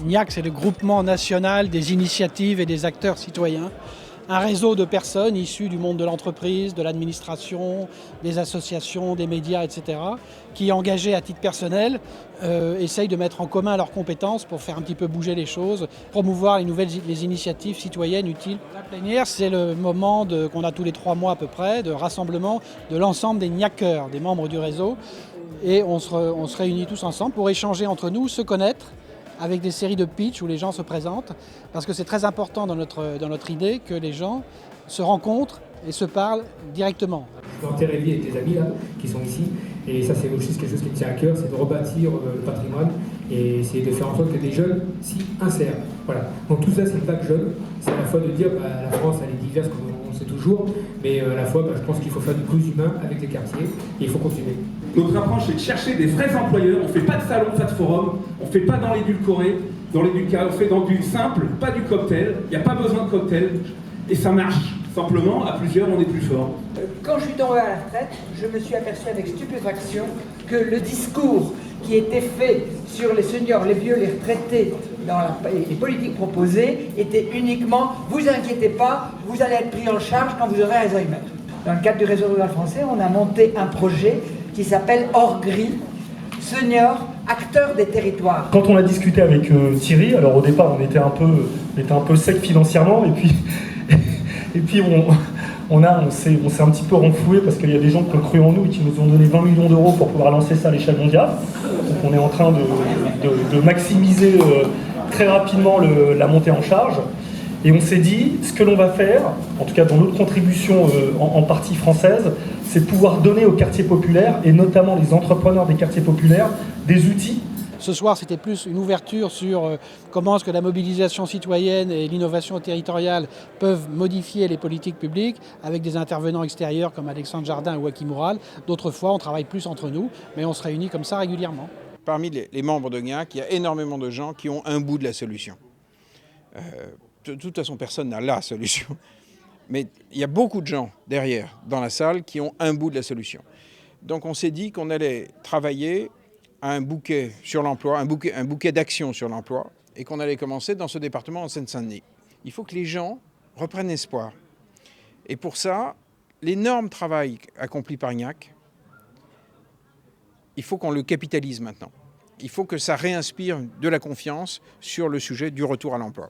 GNIAC, c'est le groupement national des initiatives et des acteurs citoyens. Un réseau de personnes issues du monde de l'entreprise, de l'administration, des associations, des médias, etc., qui, engagés à titre personnel, essayent de mettre en commun leurs compétences pour faire un petit peu bouger les choses, promouvoir les initiatives citoyennes utiles. La plénière, c'est le moment qu'on a tous les 3 mois à peu près, de rassemblement de l'ensemble des GNIACeurs, des membres du réseau. Et on se réunit tous ensemble pour échanger entre nous, se connaître, avec des séries de pitch où les gens se présentent, parce que c'est très important dans notre idée que les gens se rencontrent et se parlent directement. Je suis en Térévie avec des amis là, qui sont ici, et ça c'est aussi quelque chose qui me tient à cœur, c'est de rebâtir le patrimoine et essayer de faire en sorte que des jeunes s'y insèrent. Voilà. Donc tout ça c'est une vague jeune, c'est à la fois de dire la France elle est diverse comme on le sait toujours, mais à la fois je pense qu'il faut faire du plus humain avec les quartiers et il faut continuer. Notre approche c'est de chercher des vrais employeurs, on ne fait pas de salon, pas de forum, on ne fait pas dans l'édulcoré, on fait dans du simple, pas du cocktail, il n'y a pas besoin de cocktail, et ça marche. Simplement, à plusieurs, on est plus fort. Quand je suis tombé à la retraite, je me suis aperçu avec stupéfaction que le discours qui était fait sur les seniors, les vieux, les retraités, dans les politiques proposées, était uniquement « vous inquiétez pas, vous allez être pris en charge quand vous aurez Alzheimer ». Dans le cadre du réseau rural français, on a monté un projet qui s'appelle Hors Gris, Seniors, acteurs des territoires. Quand on a discuté avec Thierry, alors au départ on était un peu sec financièrement, et puis on s'est un petit peu renfloué parce qu'il y a des gens qui ont cru en nous et qui nous ont donné 20 millions d'euros pour pouvoir lancer ça à l'échelle mondiale. Donc on est en train de maximiser très rapidement la montée en charge. Et on s'est dit, ce que l'on va faire, en tout cas dans notre contribution en partie française, c'est de pouvoir donner aux quartiers populaires, et notamment les entrepreneurs des quartiers populaires, des outils. Ce soir, c'était plus une ouverture sur comment est-ce que la mobilisation citoyenne et l'innovation territoriale peuvent modifier les politiques publiques avec des intervenants extérieurs comme Alexandre Jardin ou Hakim Oural. D'autres fois, on travaille plus entre nous, mais on se réunit comme ça régulièrement. Parmi les membres de GNIAC, il y a énormément de gens qui ont un bout de la solution. De toute façon, personne n'a la solution. Mais il y a beaucoup de gens derrière, dans la salle, qui ont un bout de la solution. Donc on s'est dit qu'on allait travailler à un bouquet sur l'emploi, un bouquet d'actions sur l'emploi, et qu'on allait commencer dans ce département en Seine-Saint-Denis. Il faut que les gens reprennent espoir. Et pour ça, l'énorme travail accompli par GNIAC, il faut qu'on le capitalise maintenant. Il faut que ça réinspire de la confiance sur le sujet du retour à l'emploi.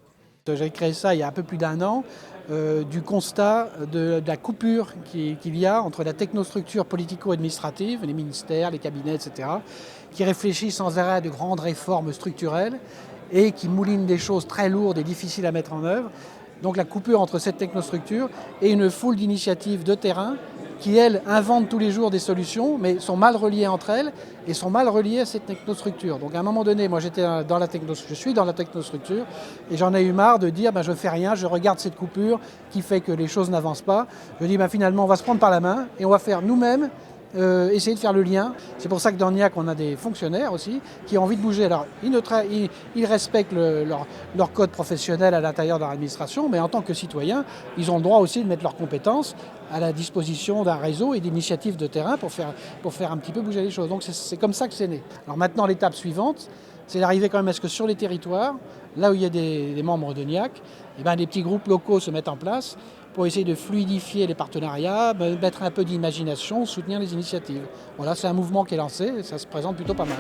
J'ai créé ça il y a un peu plus d'1 an, du constat de la coupure qu'il y a entre la technostructure politico-administrative, les ministères, les cabinets, etc., qui réfléchissent sans arrêt à de grandes réformes structurelles et qui moulinent des choses très lourdes et difficiles à mettre en œuvre. Donc la coupure entre cette technostructure et une foule d'initiatives de terrain qui, elles, inventent tous les jours des solutions, mais sont mal reliées entre elles et sont mal reliées à cette technostructure. Donc à un moment donné, moi je suis dans la technostructure et j'en ai eu marre de dire je fais rien, je regarde cette coupure qui fait que les choses n'avancent pas. Je dis finalement on va se prendre par la main et on va faire nous-mêmes essayer de faire le lien. C'est pour ça que dans GNIAC, on a des fonctionnaires aussi qui ont envie de bouger. Alors, ils respectent leur code professionnel à l'intérieur de leur administration, mais en tant que citoyens, ils ont le droit aussi de mettre leurs compétences à la disposition d'un réseau et d'initiatives de terrain pour faire un petit peu bouger les choses. Donc c'est comme ça que c'est né. Alors maintenant, l'étape suivante, c'est d'arriver quand même à ce que sur les territoires, là où il y a des membres de GNIAC, des petits groupes locaux se mettent en place pour essayer de fluidifier les partenariats, mettre un peu d'imagination, soutenir les initiatives. Voilà, c'est un mouvement qui est lancé et ça se présente plutôt pas mal.